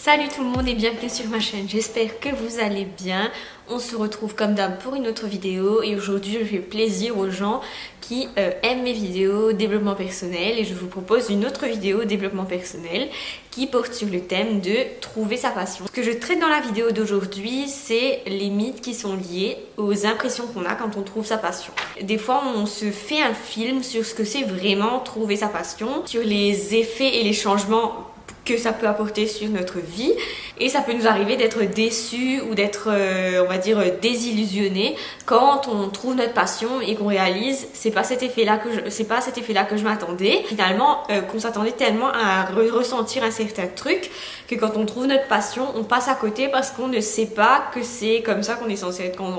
Salut tout le monde et bienvenue sur ma chaîne, j'espère que vous allez bien. On se retrouve comme d'hab pour une autre vidéo et aujourd'hui je fais plaisir aux gens qui aiment mes vidéos développement personnel et je vous propose une autre vidéo développement personnel qui porte sur le thème de trouver sa passion. Ce que je traite dans la vidéo d'aujourd'hui, c'est les mythes qui sont liés aux impressions qu'on a quand on trouve sa passion. Des fois on se fait un film sur ce que c'est vraiment trouver sa passion, sur les effets et les changements que ça peut apporter sur notre vie et ça peut nous arriver d'être déçus ou d'être on va dire désillusionnés quand on trouve notre passion et qu'on réalise c'est pas cet effet là que je m'attendais finalement, qu'on s'attendait tellement à ressentir un certain truc que quand on trouve notre passion on passe à côté parce qu'on ne sait pas que c'est comme ça qu'on est censé être quand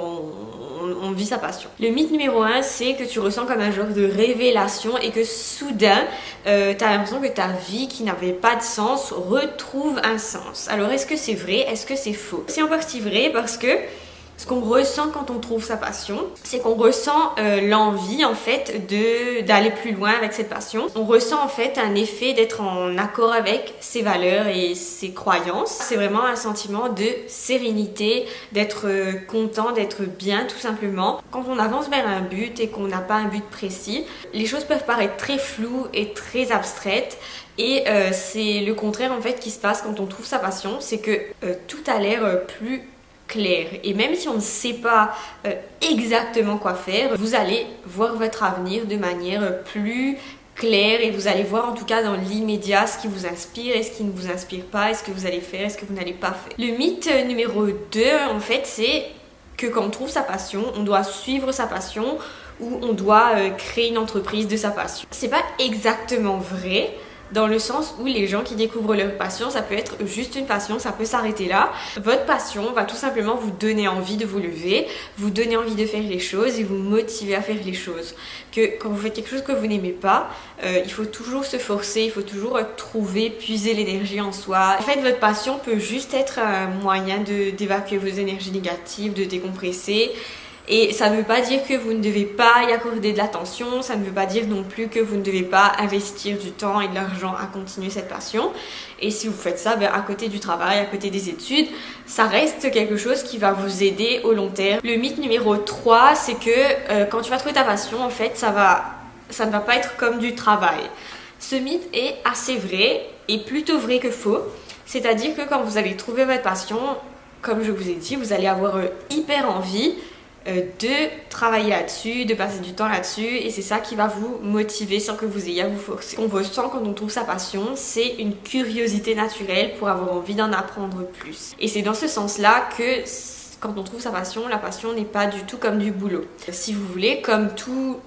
on vit sa passion. Le mythe numéro 1, c'est que tu ressens comme un genre de révélation et que soudain, tu as l'impression que ta vie qui n'avait pas de sens retrouve un sens. Alors est-ce que c'est vrai? Est-ce que c'est faux? C'est en partie vrai parce que ce qu'on ressent quand on trouve sa passion, c'est qu'on ressent l'envie en fait d'aller plus loin avec cette passion. On ressent en fait un effet d'être en accord avec ses valeurs et ses croyances. C'est vraiment un sentiment de sérénité, d'être content, d'être bien tout simplement. Quand on avance vers un but et qu'on n'a pas un but précis, les choses peuvent paraître très floues et très abstraites. Et c'est le contraire en fait qui se passe quand on trouve sa passion, c'est que tout a l'air plus clair. Et même si on ne sait pas exactement quoi faire, vous allez voir votre avenir de manière plus claire et vous allez voir en tout cas dans l'immédiat ce qui vous inspire et ce qui ne vous inspire pas, est-ce que vous allez faire, est-ce que vous n'allez pas faire. Le mythe numéro 2 en fait c'est que quand on trouve sa passion, on doit suivre sa passion ou on doit créer une entreprise de sa passion. C'est pas exactement vrai. Dans le sens où les gens qui découvrent leur passion, ça peut être juste une passion, ça peut s'arrêter là. Votre passion va tout simplement vous donner envie de vous lever, vous donner envie de faire les choses et vous motiver à faire les choses. Que quand vous faites quelque chose que vous n'aimez pas, il faut toujours se forcer, il faut toujours trouver, puiser l'énergie en soi. En fait, votre passion peut juste être un moyen d'évacuer vos énergies négatives, de décompresser. Et ça ne veut pas dire que vous ne devez pas y accorder de l'attention, ça ne veut pas dire non plus que vous ne devez pas investir du temps et de l'argent à continuer cette passion. Et si vous faites ça, à côté du travail, à côté des études, ça reste quelque chose qui va vous aider au long terme. Le mythe numéro 3, c'est que quand tu vas trouver ta passion, en fait, ça ne va pas être comme du travail. Ce mythe est assez vrai et plutôt vrai que faux. C'est-à-dire que quand vous allez trouver votre passion, comme je vous ai dit, vous allez avoir hyper envie de travailler là-dessus, de passer du temps là-dessus et c'est ça qui va vous motiver sans que vous ayez à vous forcer. Ce qu'on ressent quand on trouve sa passion, c'est une curiosité naturelle pour avoir envie d'en apprendre plus. Et c'est dans ce sens-là que quand on trouve sa passion, la passion n'est pas du tout comme du boulot. Si vous voulez, comme toute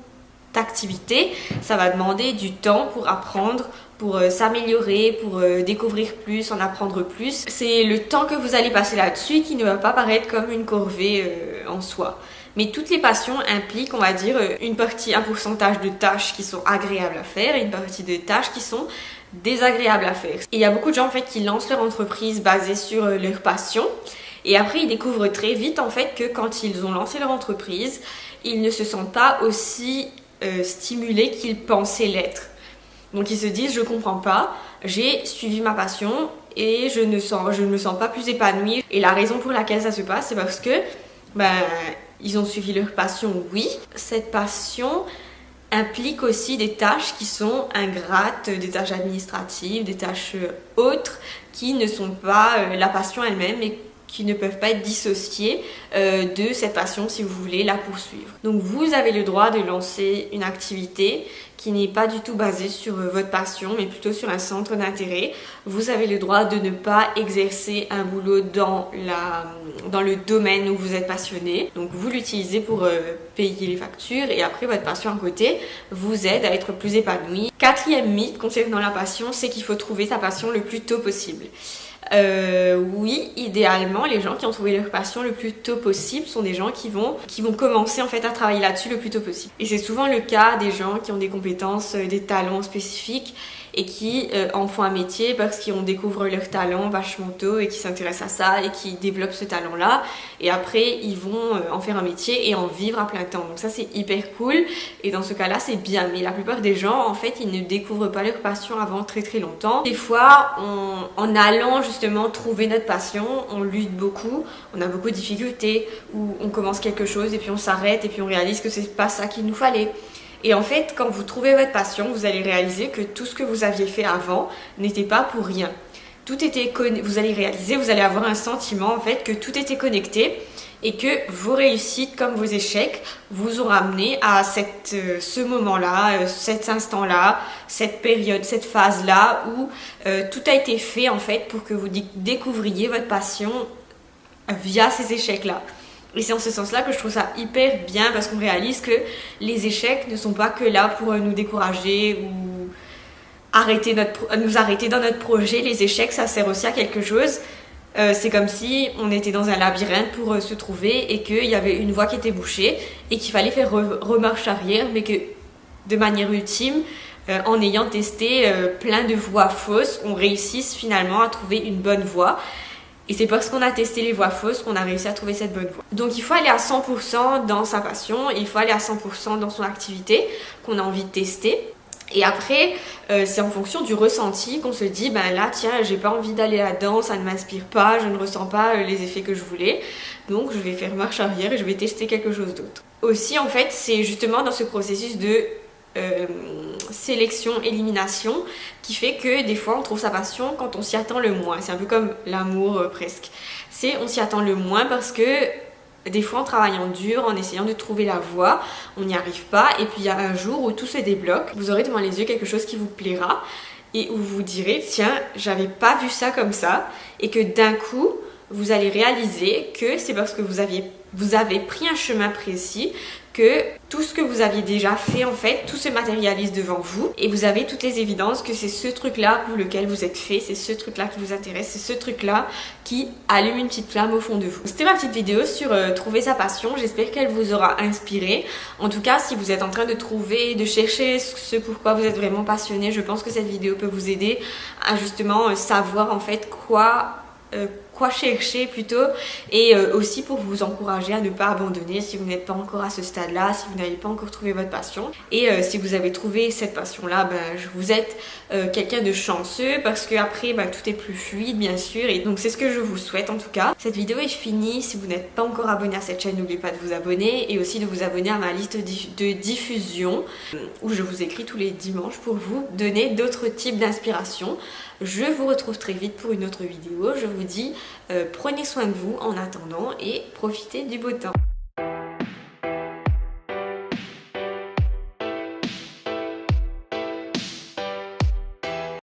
activité, ça va demander du temps pour apprendre, pour s'améliorer, pour découvrir plus, en apprendre plus. C'est le temps que vous allez passer là-dessus qui ne va pas paraître comme une corvée en soi. Mais toutes les passions impliquent, on va dire, un pourcentage de tâches qui sont agréables à faire et une partie de tâches qui sont désagréables à faire. Et il y a beaucoup de gens en fait qui lancent leur entreprise basée sur leur passion et après ils découvrent très vite en fait que quand ils ont lancé leur entreprise, ils ne se sentent pas aussi stimulés qu'ils pensaient l'être. Donc ils se disent je comprends pas, j'ai suivi ma passion et je ne me sens pas plus épanouie. Et la raison pour laquelle ça se passe, c'est parce que ils ont suivi leur passion, oui. Cette passion implique aussi des tâches qui sont ingrates, des tâches administratives, des tâches autres qui ne sont pas la passion elle-même et qui ne peuvent pas être dissociées de cette passion si vous voulez la poursuivre. Donc vous avez le droit de lancer une activité qui n'est pas du tout basée sur votre passion mais plutôt sur un centre d'intérêt. Vous avez le droit de ne pas exercer un boulot dans le domaine où vous êtes passionné. Donc vous l'utilisez pour payer les factures et après votre passion à côté vous aide à être plus épanoui. Quatrième mythe concernant la passion, c'est qu'il faut trouver sa passion le plus tôt possible. Oui, idéalement, les gens qui ont trouvé leur passion le plus tôt possible sont des gens qui vont commencer en fait à travailler là-dessus le plus tôt possible. Et c'est souvent le cas des gens qui ont des compétences, des talents spécifiques et qui en font un métier parce qu'on découvre leur talent vachement tôt et qui s'intéressent à ça et qui développent ce talent là et après ils vont en faire un métier et en vivre à plein temps. Donc ça c'est hyper cool et dans ce cas là c'est bien, mais la plupart des gens en fait ils ne découvrent pas leur passion avant très très longtemps. Des fois en allant justement trouver notre passion, on lutte beaucoup, on a beaucoup de difficultés ou on commence quelque chose et puis on s'arrête et puis on réalise que c'est pas ça qu'il nous fallait. Et en fait, quand vous trouvez votre passion, vous allez réaliser que tout ce que vous aviez fait avant n'était pas pour rien. Tout était vous allez réaliser, vous allez avoir un sentiment en fait que tout était connecté et que vos réussites comme vos échecs vous ont ramené à ce moment-là, cet instant-là, cette période, cette phase-là où tout a été fait en fait pour que vous découvriez votre passion via ces échecs-là. Et c'est en ce sens-là que je trouve ça hyper bien parce qu'on réalise que les échecs ne sont pas que là pour nous décourager ou nous arrêter dans notre projet. Les échecs, ça sert aussi à quelque chose. C'est comme si on était dans un labyrinthe pour se trouver et qu'il y avait une voie qui était bouchée et qu'il fallait faire remarche arrière, mais que de manière ultime, en ayant testé plein de voies fausses, on réussisse finalement à trouver une bonne voie. Et c'est parce qu'on a testé les voies fausses qu'on a réussi à trouver cette bonne voie. Donc il faut aller à 100% dans sa passion, il faut aller à 100% dans son activité qu'on a envie de tester. Et après, c'est en fonction du ressenti qu'on se dit, ben là, tiens, j'ai pas envie d'aller là-dedans, ça ne m'inspire pas, je ne ressens pas les effets que je voulais. Donc je vais faire marche arrière et je vais tester quelque chose d'autre. Aussi, en fait, c'est justement dans ce processus de sélection-élimination qui fait que des fois on trouve sa passion quand on s'y attend le moins. C'est un peu comme l'amour presque. On s'y attend le moins parce que des fois en travaillant dur, en essayant de trouver la voie, on n'y arrive pas et puis il y a un jour où tout se débloque. Vous aurez devant les yeux quelque chose qui vous plaira et où vous direz tiens, j'avais pas vu ça comme ça et que d'un coup vous allez réaliser que c'est parce que vous avez pris un chemin précis que tout ce que vous aviez déjà fait en fait, tout se matérialise devant vous et vous avez toutes les évidences que c'est ce truc-là pour lequel vous êtes fait, c'est ce truc-là qui vous intéresse, c'est ce truc-là qui allume une petite flamme au fond de vous. C'était ma petite vidéo sur trouver sa passion, j'espère qu'elle vous aura inspiré. En tout cas, si vous êtes en train de trouver, de chercher ce pourquoi vous êtes vraiment passionné, je pense que cette vidéo peut vous aider à justement savoir en fait quoi chercher plutôt et aussi pour vous encourager à ne pas abandonner si vous n'êtes pas encore à ce stade là, si vous n'avez pas encore trouvé votre passion et si vous avez trouvé cette passion là, vous êtes quelqu'un de chanceux parce que après tout est plus fluide bien sûr et donc c'est ce que je vous souhaite en tout cas. Cette vidéo est finie, si vous n'êtes pas encore abonné à cette chaîne n'oubliez pas de vous abonner et aussi de vous abonner à ma liste de diffusion où je vous écris tous les dimanches pour vous donner d'autres types d'inspiration. Je vous retrouve très vite pour une autre vidéo. Je vous dis prenez soin de vous en attendant et profitez du beau temps.